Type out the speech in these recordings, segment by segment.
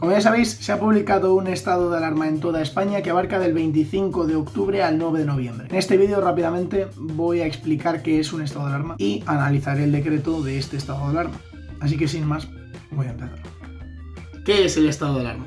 Como ya sabéis, se ha publicado un estado de alarma en toda España que abarca del 25 de octubre al 9 de noviembre. En este vídeo rápidamente voy a explicar qué es un estado de alarma y analizaré el decreto de este estado de alarma. Así que sin más, voy a empezar. ¿Qué es el estado de alarma?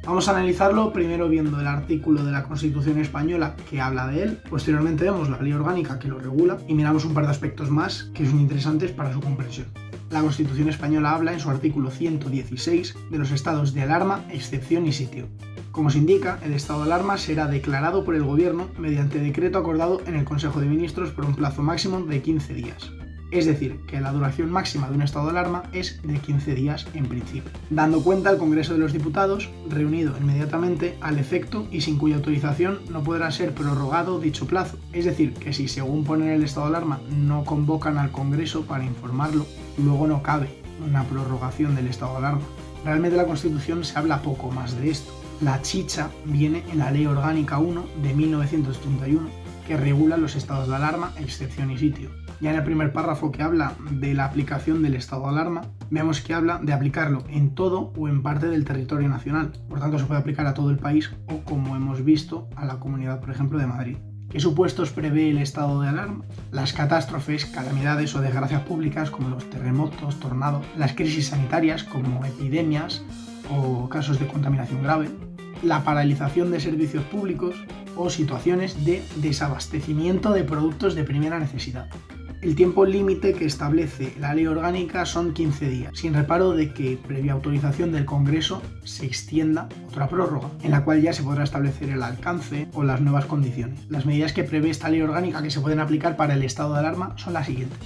Vamos a analizarlo primero viendo el artículo de la Constitución española que habla de él, posteriormente vemos la ley orgánica que lo regula y miramos un par de aspectos más que son interesantes para su comprensión. La Constitución española habla en su artículo 116 de los estados de alarma, excepción y sitio. Como se indica, el estado de alarma será declarado por el Gobierno mediante decreto acordado en el Consejo de Ministros por un plazo máximo de 15 días. Es decir, que la duración máxima de un estado de alarma es de 15 días en principio, dando cuenta al Congreso de los Diputados, reunido inmediatamente al efecto y sin cuya autorización no podrá ser prorrogado dicho plazo. Es decir, que si según pone en el estado de alarma no convocan al Congreso para informarlo, luego no cabe una prorrogación del estado de alarma. Realmente en la Constitución se habla poco más de esto. La chicha viene en la Ley Orgánica 1 de 1931, que regula los estados de alarma, excepción y sitio. Ya en el primer párrafo que habla de la aplicación del estado de alarma, vemos que habla de aplicarlo en todo o en parte del territorio nacional. Por tanto, se puede aplicar a todo el país o, como hemos visto, a la Comunidad, por ejemplo, de Madrid. ¿Qué supuestos prevé el estado de alarma? Las catástrofes, calamidades o desgracias públicas como los terremotos, tornados, las crisis sanitarias como epidemias o casos de contaminación grave, la paralización de servicios públicos o situaciones de desabastecimiento de productos de primera necesidad. El tiempo límite que establece la ley orgánica son 15 días, sin reparo de que, previa autorización del Congreso, se extienda otra prórroga, en la cual ya se podrá establecer el alcance o las nuevas condiciones. Las medidas que prevé esta ley orgánica que se pueden aplicar para el estado de alarma son las siguientes.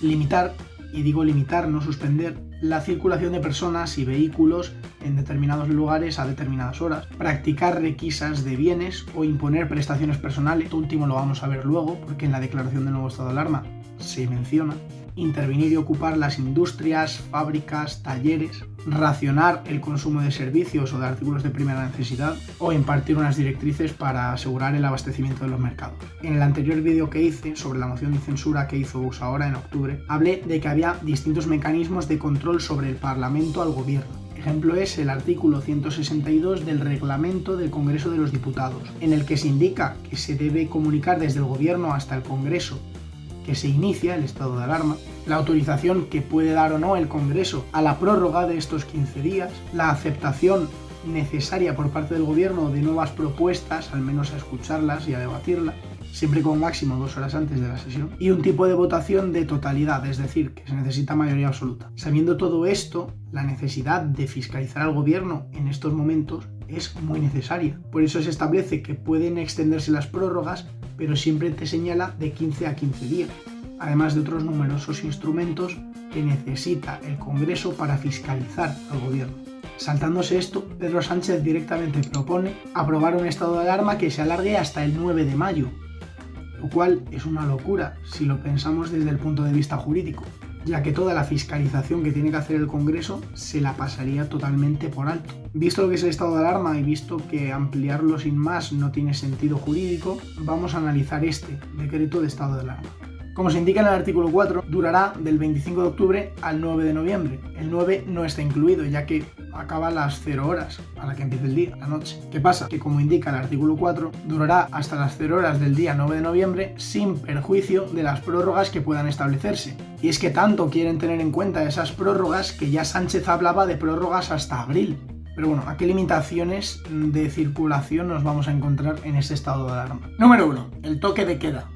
Limitar, y digo limitar, no suspender, la circulación de personas y vehículos en determinados lugares a determinadas horas, practicar requisas de bienes o imponer prestaciones personales. Esto último lo vamos a ver luego porque en la declaración del nuevo estado de alarma se menciona. Intervenir y ocupar las industrias, fábricas, talleres, racionar el consumo de servicios o de artículos de primera necesidad o impartir unas directrices para asegurar el abastecimiento de los mercados. En el anterior vídeo que hice sobre la moción de censura que hizo Vox ahora en octubre, hablé de que había distintos mecanismos de control sobre el Parlamento al Gobierno. Ejemplo es el artículo 162 del Reglamento del Congreso de los Diputados, en el que se indica que se debe comunicar desde el Gobierno hasta el Congreso que se inicia el estado de alarma, la autorización que puede dar o no el Congreso a la prórroga de estos 15 días, la aceptación necesaria por parte del Gobierno de nuevas propuestas, al menos a escucharlas y a debatirlas, siempre con máximo 2 horas antes de la sesión, y un tipo de votación de totalidad, es decir, que se necesita mayoría absoluta. Sabiendo todo esto, la necesidad de fiscalizar al Gobierno en estos momentos es muy necesaria. Por eso se establece que pueden extenderse las prórrogas, pero siempre te señala de 15 a 15 días, además de otros numerosos instrumentos que necesita el Congreso para fiscalizar al Gobierno. Saltándose esto, Pedro Sánchez directamente propone aprobar un estado de alarma que se alargue hasta el 9 de mayo, lo cual es una locura si lo pensamos desde el punto de vista jurídico, ya que toda la fiscalización que tiene que hacer el Congreso se la pasaría totalmente por alto. Visto lo que es el estado de alarma y visto que ampliarlo sin más no tiene sentido jurídico, vamos a analizar este decreto de estado de alarma. Como se indica en el artículo 4, durará del 25 de octubre al 9 de noviembre. El 9 no está incluido, ya que acaba a las 0 horas a la que empieza el día, la noche. ¿Qué pasa? Que como indica el artículo 4, durará hasta las 0 horas del día 9 de noviembre sin perjuicio de las prórrogas que puedan establecerse. Y es que tanto quieren tener en cuenta esas prórrogas que ya Sánchez hablaba de prórrogas hasta abril. Pero bueno, ¿a qué limitaciones de circulación nos vamos a encontrar en este estado de alarma? Número 1. El toque de queda.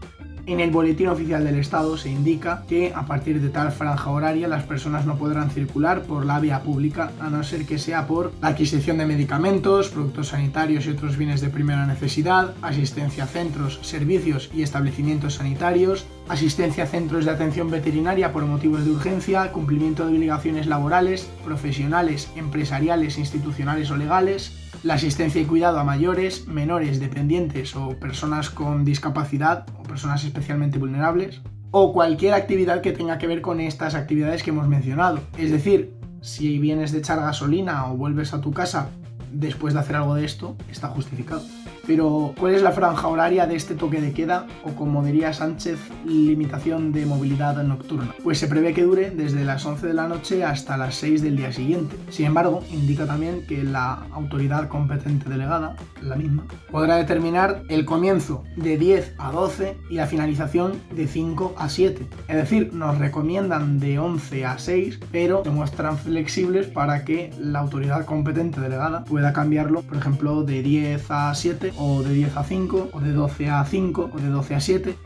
En el Boletín Oficial del Estado se indica que a partir de tal franja horaria las personas no podrán circular por la vía pública a no ser que sea por la adquisición de medicamentos, productos sanitarios y otros bienes de primera necesidad, asistencia a centros, servicios y establecimientos sanitarios, asistencia a centros de atención veterinaria por motivos de urgencia, cumplimiento de obligaciones laborales, profesionales, empresariales, institucionales o legales, la asistencia y cuidado a mayores, menores, dependientes o personas con discapacidad o personas especialmente vulnerables, o cualquier actividad que tenga que ver con estas actividades que hemos mencionado. Es decir, si vienes de echar gasolina o vuelves a tu casa después de hacer algo de esto, está justificado. Pero, ¿cuál es la franja horaria de este toque de queda? O como diría Sánchez, limitación de movilidad nocturna. Pues se prevé que dure desde las 11 de la noche hasta las 6 del día siguiente. Sin embargo, indica también que la autoridad competente delegada, la misma, podrá determinar el comienzo de 10 a 12 y la finalización de 5 a 7. Es decir, nos recomiendan de 11 a 6, pero se muestran flexibles para que la autoridad competente delegada pueda cambiarlo, por ejemplo, de 10 a 7, o de 10 a 5, o de 12 a 5, o de 12 a 7.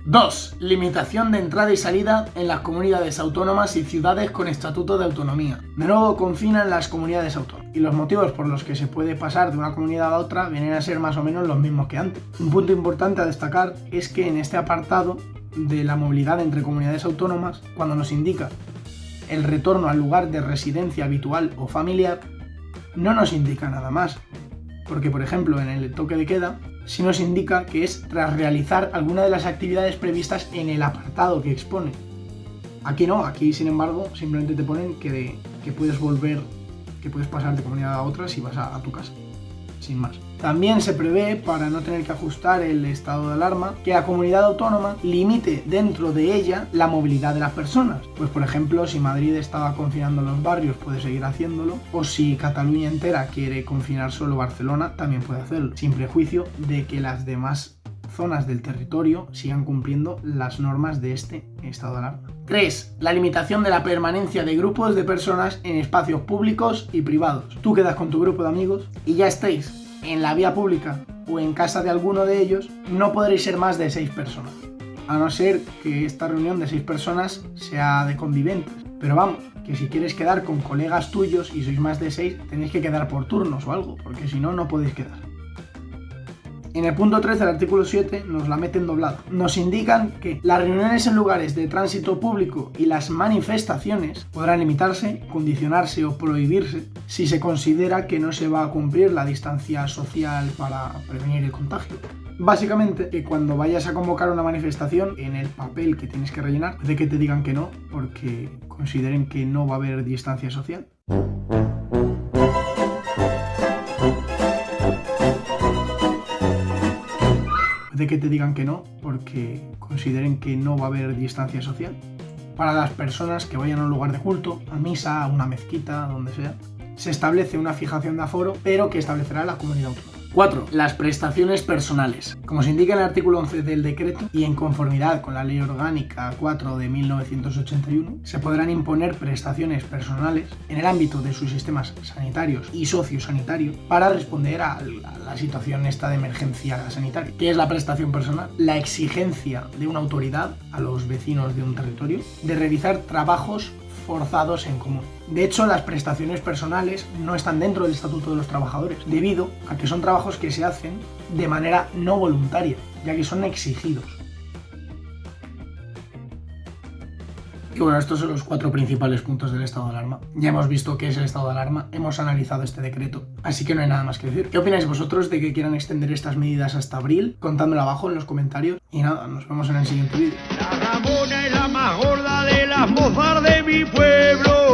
2. Limitación de entrada y salida en las comunidades autónomas y ciudades con estatuto de autonomía. De nuevo confinan las comunidades autónomas, y los motivos por los que se puede pasar de una comunidad a otra vienen a ser más o menos los mismos que antes. Un punto importante a destacar es que en este apartado de la movilidad entre comunidades autónomas, cuando nos indica el retorno al lugar de residencia habitual o familiar, no nos indica nada más. Porque, por ejemplo, en el toque de queda sí nos indica que es tras realizar alguna de las actividades previstas en el apartado que expone. Aquí no, aquí sin embargo simplemente te ponen que puedes pasar de comunidad a otra si vas a tu casa, sin más. También se prevé, para no tener que ajustar el estado de alarma, que la comunidad autónoma limite dentro de ella la movilidad de las personas. Pues por ejemplo, si Madrid estaba confinando los barrios, puede seguir haciéndolo, o si Cataluña entera quiere confinar solo Barcelona, también puede hacerlo, sin prejuicio de que las demás zonas del territorio sigan cumpliendo las normas de este estado de alarma. 3. La limitación de la permanencia de grupos de personas en espacios públicos y privados. Tú quedas con tu grupo de amigos y ya estéis en la vía pública o en casa de alguno de ellos, no podréis ser más de 6 personas, a no ser que esta reunión de 6 personas sea de conviventes. Pero vamos, que si quieres quedar con colegas tuyos y sois más de 6, tenéis que quedar por turnos o algo, porque si no, no podéis quedar. En el punto 13 del artículo 7 nos la meten doblada. Nos indican que las reuniones en lugares de tránsito público y las manifestaciones podrán limitarse, condicionarse o prohibirse si se considera que no se va a cumplir la distancia social para prevenir el contagio. Básicamente, que cuando vayas a convocar una manifestación, en el papel que tienes que rellenar, puede que te digan que no, porque consideren que no va a haber distancia social. De que te digan que no, porque consideren que no va a haber distancia social. Para las personas que vayan a un lugar de culto, a misa, a una mezquita, donde sea, se establece una fijación de aforo, pero que establecerá la comunidad autónoma. 4. Las prestaciones personales. Como se indica en el artículo 11 del decreto y en conformidad con la Ley Orgánica 4 de 1981, se podrán imponer prestaciones personales en el ámbito de sus sistemas sanitarios y sociosanitarios para responder a la situación esta de emergencia sanitaria. ¿Qué es la prestación personal? La exigencia de una autoridad a los vecinos de un territorio de realizar trabajos forzados en común. De hecho, las prestaciones personales no están dentro del Estatuto de los Trabajadores, debido a que son trabajos que se hacen de manera no voluntaria, ya que son exigidos. Y bueno, estos son los 4 principales puntos del estado de alarma. Ya hemos visto qué es el estado de alarma, hemos analizado este decreto, así que no hay nada más que decir. ¿Qué opináis vosotros de que quieran extender estas medidas hasta abril? Contádmelo abajo en los comentarios. Y nada, nos vemos en el siguiente vídeo. La Ramona es la más gorda de las mozas de mi pueblo.